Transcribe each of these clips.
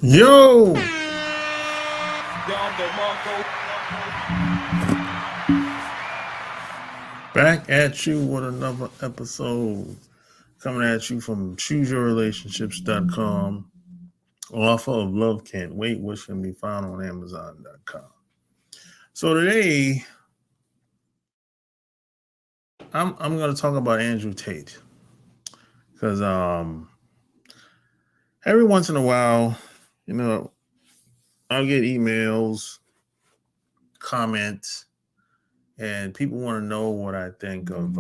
Yo, back at you with another episode. Coming at you from chooseyourrelationships.com. Author of Love Can't Wait, which can be found on Amazon.com. So today, I'm going to talk about Andrew Tate. Because every once in a while, I'll get emails, comments, and people want to know what I think of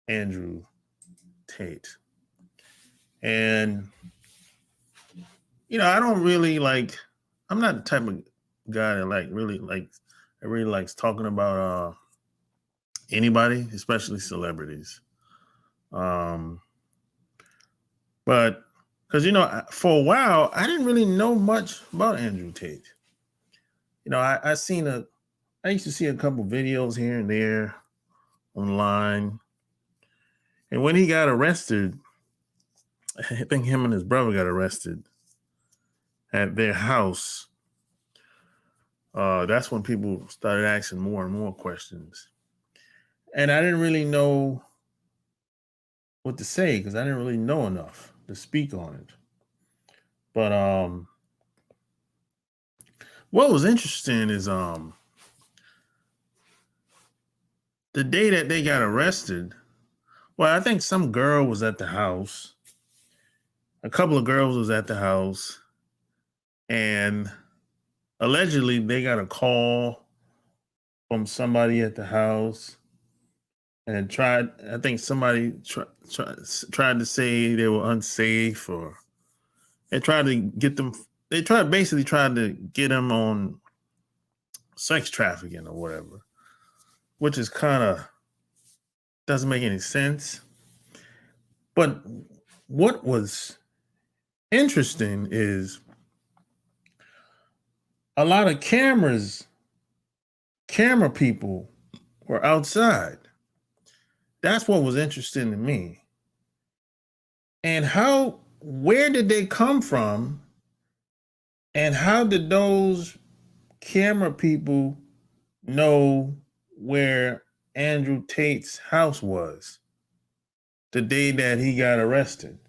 Andrew Tate. And, I don't really I'm not the type of guy that really likes talking about anybody, especially celebrities. But because, for a while, I didn't really know much about Andrew Tate. I used to see a couple videos here and there online. And when he got arrested, I think him and his brother got arrested at their house. That's when people started asking more and more questions. And I didn't really know what to say because I didn't really know enough to speak on it. But what was interesting is the day that they got arrested, well, I think some girl was at the house. A couple of girls was at the house, and allegedly they got a call from somebody at the house and I think somebody tried to say they were unsafe, or they tried to get them, basically tried to get them on sex trafficking or whatever, which is kind of doesn't make any sense. But what was interesting is a lot of camera people were outside. That's what was interesting to me. And where did they come from? And how did those camera people know where Andrew Tate's house was the day that he got arrested?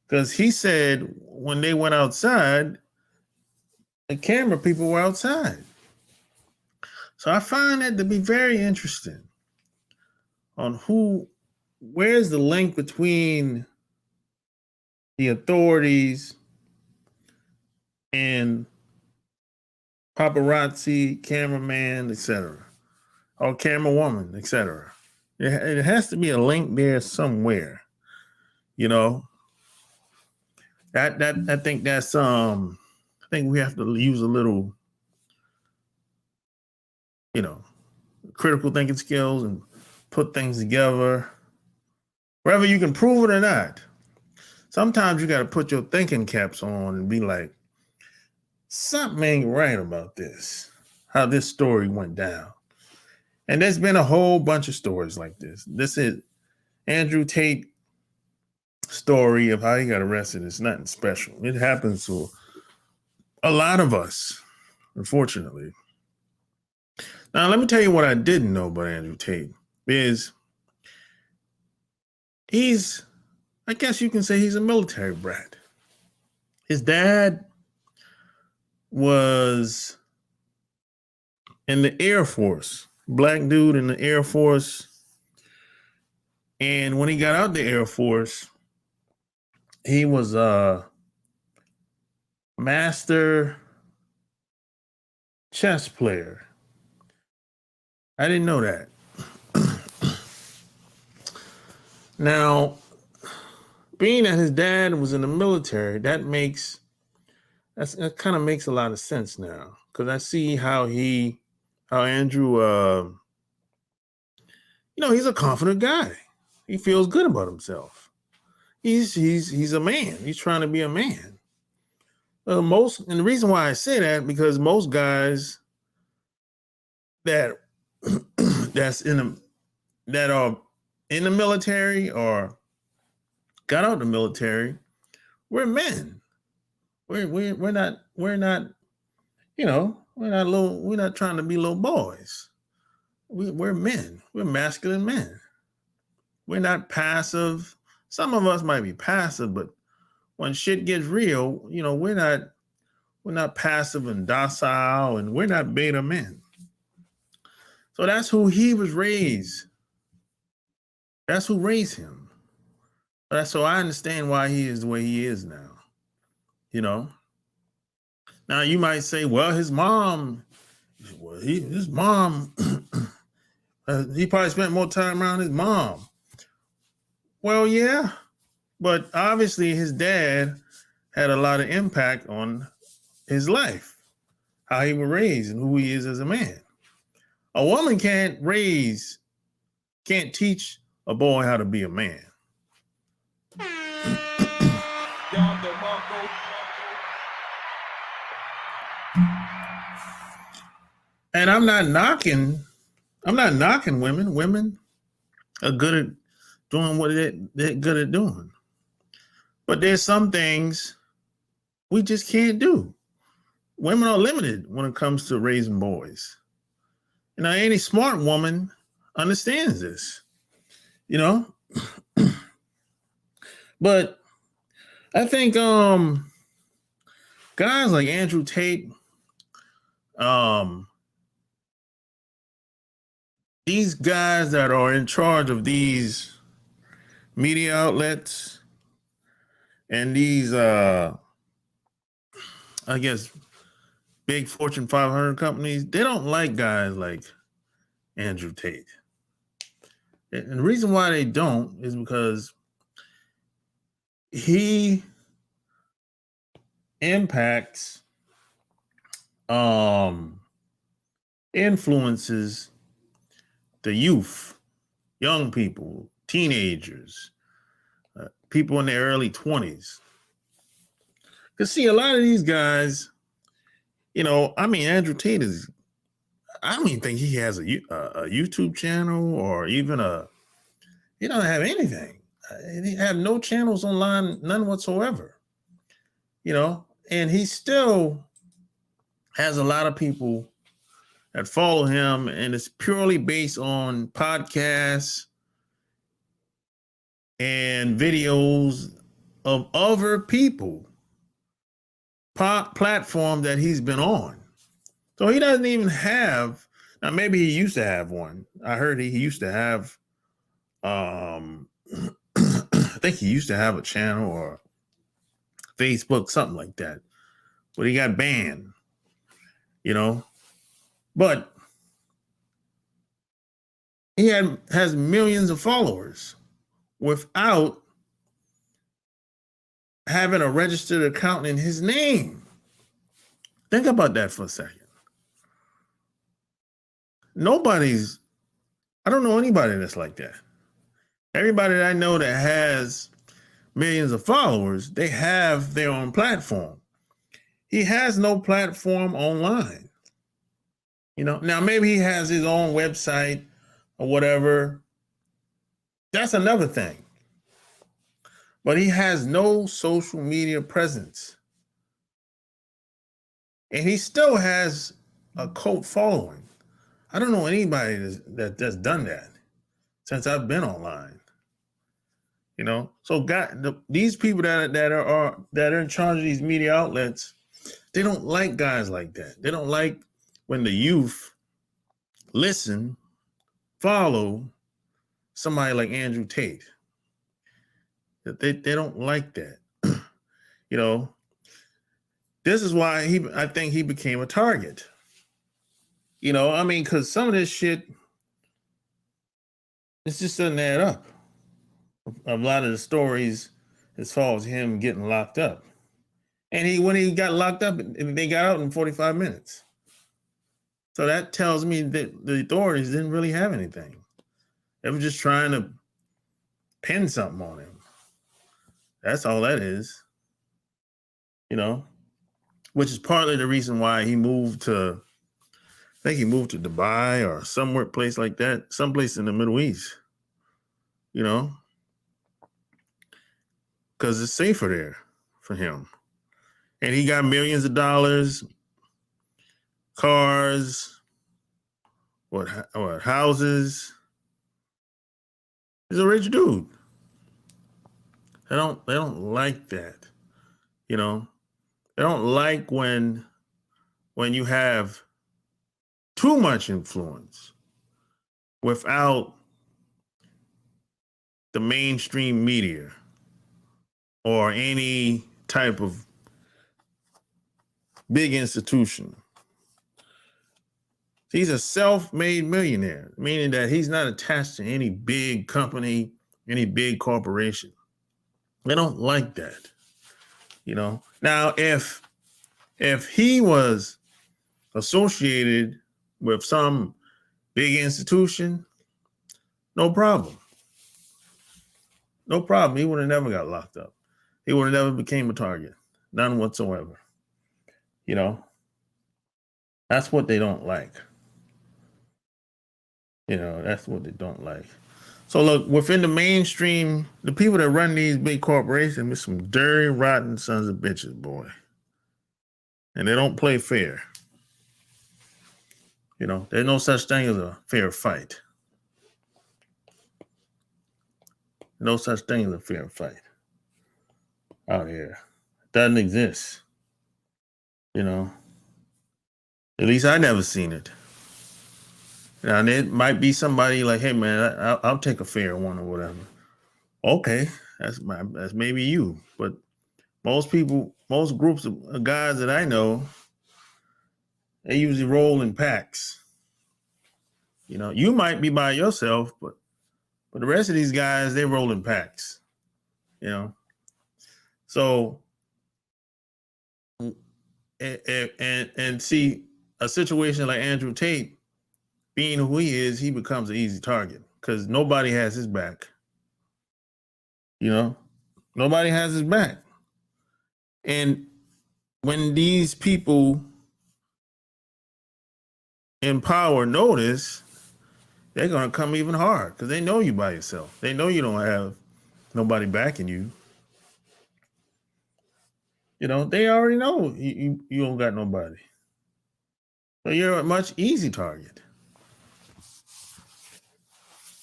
Because he said when they went outside, the camera people were outside. So I find that to be very interesting on where's the link between the authorities and paparazzi, cameraman, etc., or camera woman, etc. It has to be a link there somewhere. I think that's I think we have to use a little, critical thinking skills and put things together, whether you can prove it or not. Sometimes you got to put your thinking caps on and be like, something ain't right about this, how this story went down. And there's been a whole bunch of stories like this. This is Andrew Tate story of how he got arrested. It's nothing special. It happens to a lot of us, unfortunately. Now, let me tell you what I didn't know about Andrew Tate is I guess you can say he's a military brat. His dad was in the Air Force, black dude in the Air Force. And when he got out the Air Force, he was a master chess player. I didn't know that. Now, being that his dad was in the military, that kind of makes a lot of sense now, because I see how Andrew, he's a confident guy. He feels good about himself. He's a man. He's trying to be a man. And the reason why I say that, because most guys that are in the military or got out of the military, we're men. We're not, we're not trying to be little boys. We're men. We're masculine men. We're not passive. Some of us might be passive, but when shit gets real, we're not passive and docile, and we're not beta men. So that's who he was raised. That's who raised him. So I understand why he is the way he is now. Now you might say, well, his mom, he probably spent more time around his mom. Well, yeah, but obviously his dad had a lot of impact on his life, how he was raised and who he is as a man. A woman can't teach a boy how to be a man. And I'm not knocking women. Women are good at doing what they're good at doing. But there's some things we just can't do. Women are limited when it comes to raising boys. Any smart woman understands this, But I think guys like Andrew Tate, these guys that are in charge of these media outlets and these I guess big Fortune 500 companies, they don't like guys like Andrew Tate. And the reason why they don't is because he impacts, influences the youth, young people, teenagers, people in their early 20s. Because see, a lot of these guys, Andrew Tate I don't even think he has a YouTube channel or even he doesn't have anything. He have no channels online, none whatsoever. And he still has a lot of people that follow him, and it's purely based on podcasts and videos of other people, platform that he's been on. So he doesn't even have, now maybe he used to have one. I heard he used to have, I think he used to have a channel or Facebook, something like that. But he got banned, But he has millions of followers without having a registered account in his name. Think about that for a second. I don't know anybody that's like that. Everybody that I know that has millions of followers, they have their own platform. He has no platform online. Now maybe he has his own website or whatever. That's another thing. But he has no social media presence. And he still has a cult following. I don't know anybody that's done that since I've been online. So these people that are in charge of these media outlets, they don't like guys like that. They don't like when the youth listen, follow somebody like Andrew Tate. They don't like that. This is why I think he became a target. Because some of this shit, it just doesn't add up. A lot of the stories as far as him getting locked up. And when he got locked up, they got out in 45 minutes. So that tells me that the authorities didn't really have anything. They were just trying to pin something on him. That's all that is. Which is partly the reason why he moved to, I think he moved to Dubai or somewhere place like that, someplace in the Middle East. Because it's safer there for him. and he got millions of dollars, cars, what houses. He's a rich dude. They don't like that. You know, they don't like when you have too much influence without the mainstream media or any type of big institution. He's a self-made millionaire, meaning that he's not attached to any big company, any big corporation. They don't like that. You know. Now, if he was associated with some big institution, no problem. No problem. He would have never got locked up. He would have never became a target. None whatsoever. You know, that's what they don't like. You know, that's what they don't like. So look, within the mainstream, the people that run these big corporations are some dirty, rotten sons of bitches, boy. And they don't play fair. You know, there's no such thing as a fair fight. No such thing as a fair fight out here. It doesn't exist. You know, at least I never seen it. Now, there might be somebody like, hey, man, I'll take a fair one or whatever. Okay, that's maybe you. But most people, most groups of guys that I know, they usually roll in packs. You know, you might be by yourself, but the rest of these guys, they roll in packs. You know, so and see a situation like Andrew Tate, being who he is, he becomes an easy target because nobody has his back. You know, nobody has his back. And when these people in power notice, they're going to come even hard because they know you by yourself. They know you don't have nobody backing you. You know, they already know you don't got nobody. So you're a much easy target.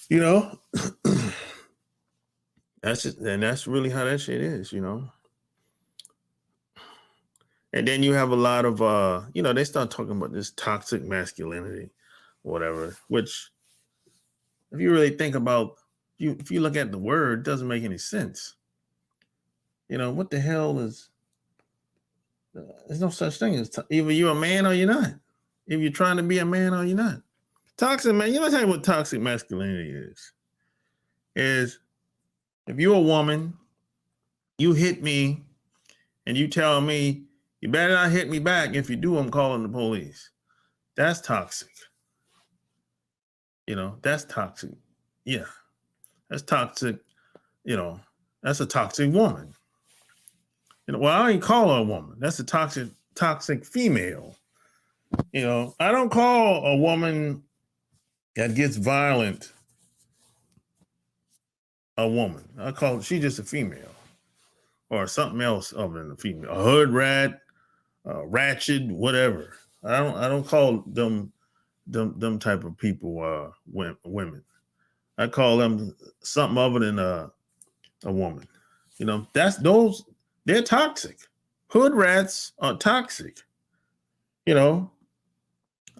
You know, that's really how that shit is, you know. And then you have a lot of you know, they start talking about this toxic masculinity, whatever, which if you really think about if you look at the word, it doesn't make any sense. You know, what the hell is there's no such thing as either you're a man or you're not. If you're trying to be a man or you're not. Toxic man, you know, tell you what toxic masculinity is if you're a woman, you hit me and you tell me you better not hit me back. If you do, I'm calling the police. That's toxic. You know, that's toxic. Yeah, that's toxic. You know, that's a toxic woman. You know, well, I ain't call her a woman. That's a toxic female. You know, I don't call a woman that gets violent a woman. I call she just a female or something else other than a female. A hood rat, ratchet, whatever. I don't call them type of people women. I call them something other than a woman. You know, they're toxic. Hood rats are toxic. You know,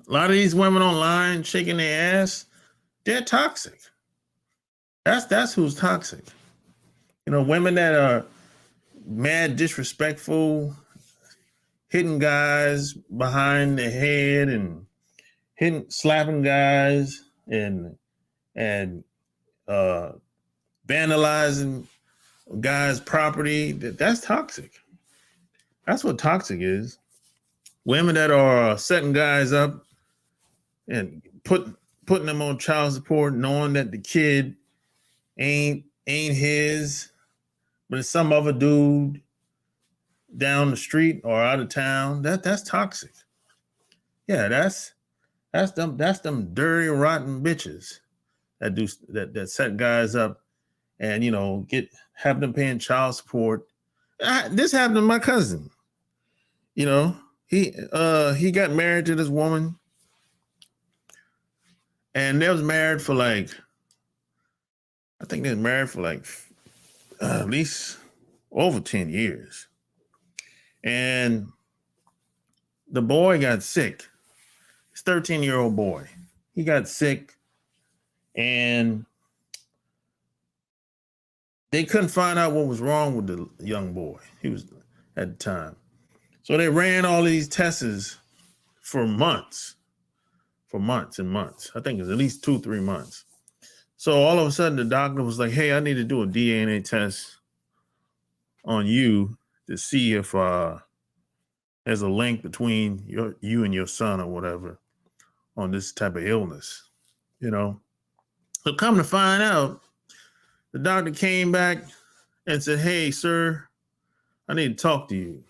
a lot of these women online shaking their ass, they're toxic. That's who's toxic. You know, women that are mad disrespectful, hitting guys behind the head and slapping guys and vandalizing guys' property. That's toxic. That's what toxic is. Women that are setting guys up and putting them on child support, knowing that the kid ain't his, but it's some other dude down the street or out of town. That's toxic. Yeah, that's them dirty, rotten bitches that set guys up and have them paying child support. This happened to my cousin. You know, he got married to this woman, and they was married for like, I think they was married for like at least over 10 years. And the boy got sick. This 13-year-old boy. He got sick, and they couldn't find out what was wrong with the young boy. He was at the time. So they ran all these tests for months and months. I think it was at least 2-3 months. So all of a sudden the doctor was like, hey, I need to do a DNA test on you to see if there's a link between you and your son or whatever on this type of illness, you know. So come to find out, the doctor came back and said, hey, sir, I need to talk to you.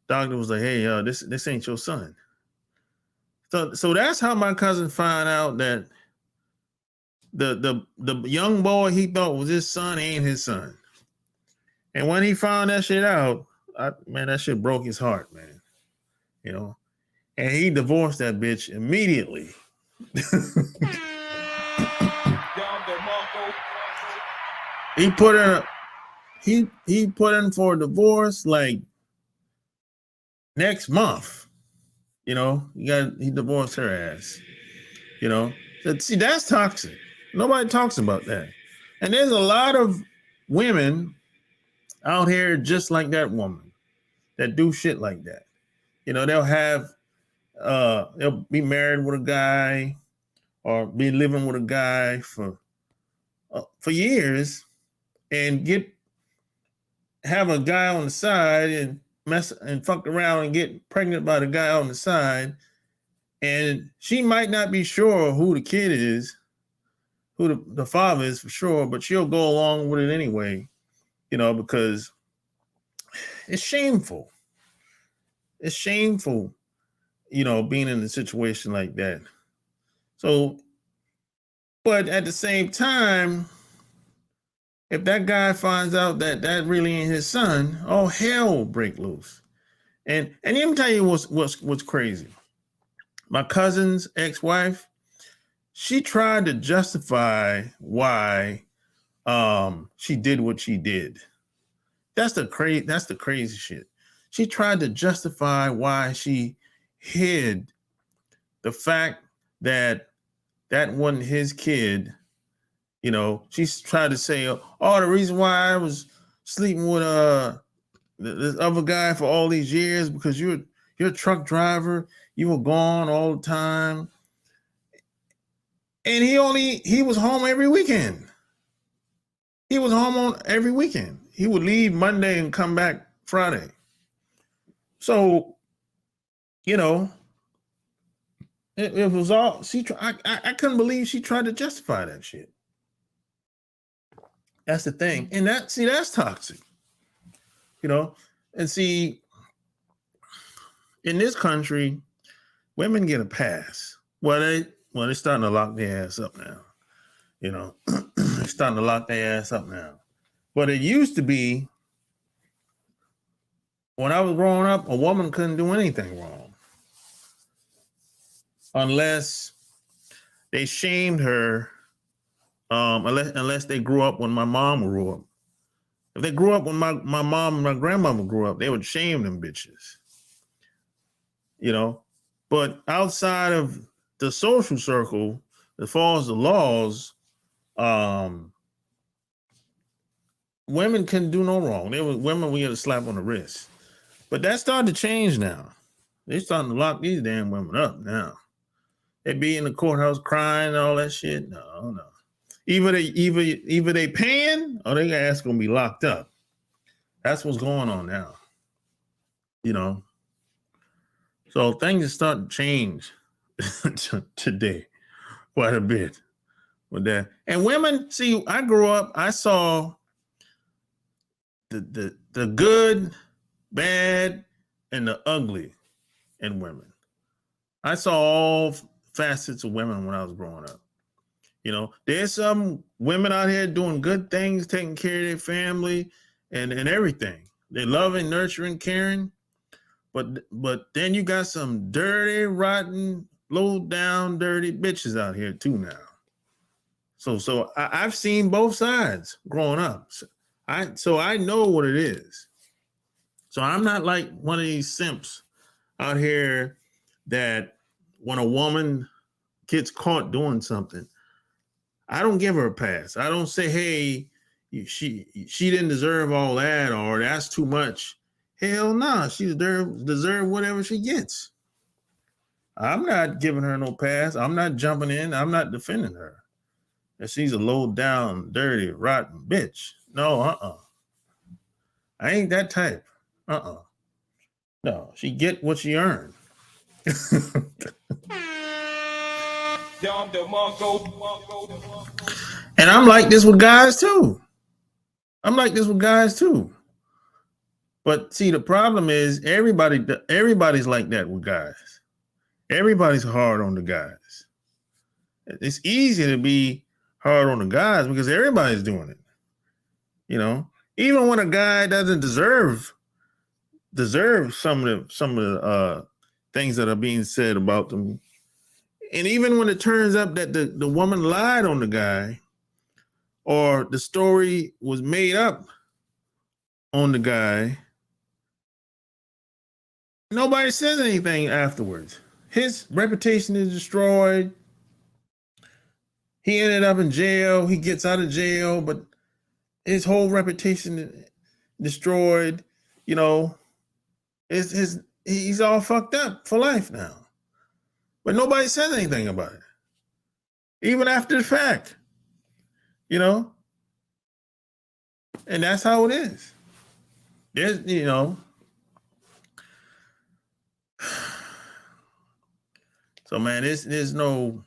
Doctor was like, hey, this ain't your son. So that's how my cousin found out that the young boy he thought was his son ain't his son. And when he found that shit out, man, that shit broke his heart, man. You know, and he divorced that bitch immediately. He put her, he put in for a divorce like next month. You know, he divorced her ass. You know, so, see, that's toxic. Nobody talks about that. And there's a lot of women out here just like that woman that do shit like that. You know, they'll be married with a guy or be living with a guy for years and have a guy on the side and mess and fuck around and get pregnant by the guy on the side. And she might not be sure who the kid is, who the father is for sure, but she'll go along with it anyway, you know, because it's shameful. It's shameful, you know, being in a situation like that. So, but at the same time, if that guy finds out that that really ain't his son, oh, hell will break loose. And let me tell you what's crazy. My cousin's ex-wife, she tried to justify why she did what she did. That's the crazy shit. She tried to justify why she hid the fact that that wasn't his kid. You know, she tried to say, oh, the reason why I was sleeping with this other guy for all these years because you're a truck driver. You were gone all the time. And he was home every weekend. He was home on every weekend. He would leave Monday and come back Friday. So, you know, it was all I couldn't believe she tried to justify that shit. That's the thing. And that's toxic. You know, and see, in this country, women get a pass. Well, they're starting to lock their ass up now. You know, they're starting to lock their ass up now. But it used to be, when I was growing up, a woman couldn't do anything wrong unless they shamed her, unless they grew up when my mom grew up. If they grew up when my mom and my grandmother grew up, they would shame them bitches. You know, but outside of the social circle, as far as the laws, women can do no wrong. Women, we get a slap on the wrist. But that started to change now. They're starting to lock these damn women up now. They be in the courthouse crying and all that shit. No. Either they paying or their ass gonna be locked up. That's what's going on now. You know. So things are starting to change today quite a bit with that. And women, see, I grew up, I saw the good, bad, and the ugly in women. I saw all facets of women when I was growing up. You know, there's some women out here doing good things, taking care of their family and everything. They're loving, nurturing, caring. But then you got some dirty, rotten, low down, dirty bitches out here too now. So I've seen both sides growing up. So I know what it is. So I'm not like one of these simps out here that when a woman gets caught doing something, I don't give her a pass. I don't say, hey, she didn't deserve all that, or that's too much. Hell no, nah, she deserve whatever she gets. I'm not giving her no pass. I'm not jumping in. I'm not defending her. That she's a low down, dirty, rotten bitch. No, I ain't that type. No, she get what she earned. And I'm like this with guys too. But see, the problem is everybody's like that with guys. Everybody's hard on the guys. It's easy to be hard on the guys because everybody's doing it. You know, even when a guy doesn't deserve some of the things that are being said about them, and even when it turns up that the woman lied on the guy, or the story was made up on the guy, nobody says anything afterwards. His reputation is destroyed. He ended up in jail. He gets out of jail, but his whole reputation destroyed. You know, he's all fucked up for life now. But nobody says anything about it, even after the fact. You know, and that's how it is. There's, you know. So man, there's no.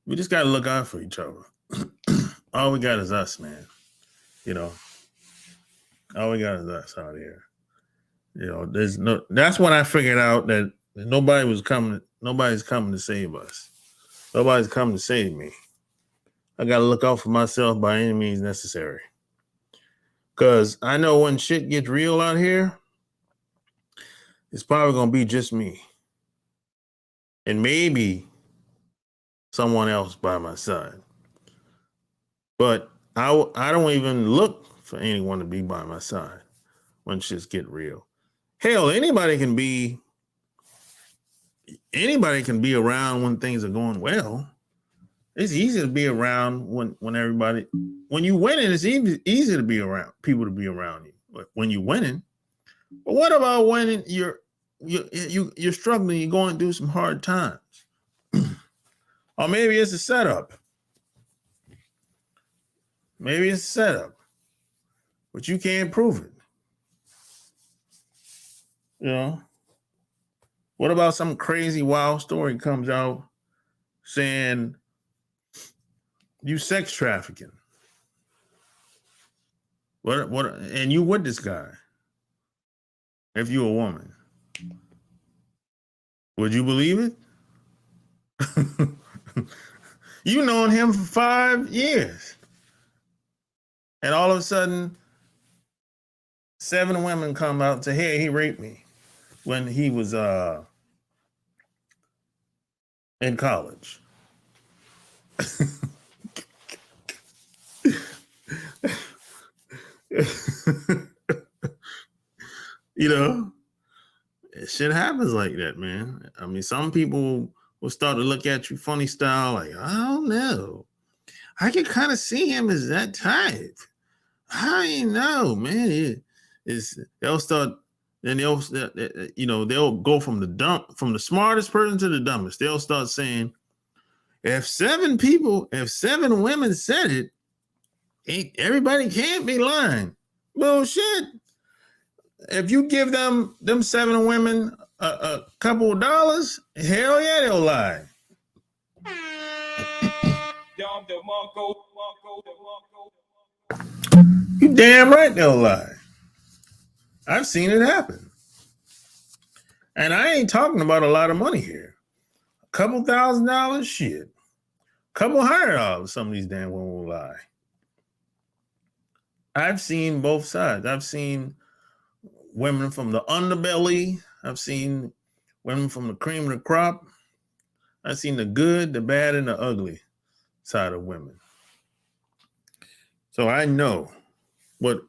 We just gotta look out for each other. All we got is us, man. You know, all we got is us out here. You know, there's no. That's when I figured out that nobody's coming to save us. Nobody's coming to save me. I gotta look out for myself by any means necessary. Because I know when shit gets real out here, it's probably gonna be just me, and maybe someone else by my side. But I don't even look for anyone to be by my side when shit get real. Hell, anybody can be around when things are going well. It's easy to be around when you winning. It's easy to be around people to be around you when you're winning. But what about when you're struggling? You're going through some hard times, or maybe it's a setup. Maybe it's a setup, but you can't prove it. You know. What about some crazy wild story comes out saying you sex trafficking? What and you with this guy? If you're a woman, would you believe it? You known him for 5 years, and all of a sudden 7 women come out and say, hey, he raped me when he was in college. You know, shit happens like that, man. I mean, some people will start to look at you funny style, like, I don't know. I can kind of see him as that type. I ain't know, man. They'll start, then they'll go from the smartest person to the dumbest. They'll start saying, if 7 women said it, everybody can't be lying. Bullshit. If you give them 7 women a couple of dollars, hell yeah, they'll lie. You damn right they'll lie. I've seen it happen. And I ain't talking about a lot of money here. A couple $1,000, shit. Couple $100, some of these damn women will lie. I've seen both sides. I've seen women from the underbelly. I've seen women from the cream of the crop. I've seen the good, the bad, and the ugly side of women. So I know what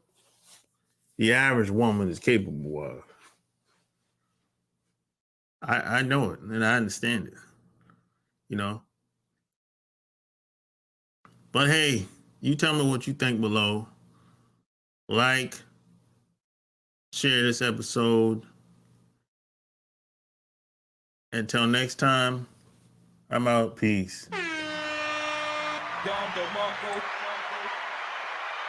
the average woman is capable of. I know it and I understand it, you know. But hey, you tell me what you think below. Like, share this episode. Until next time, I'm out. Peace.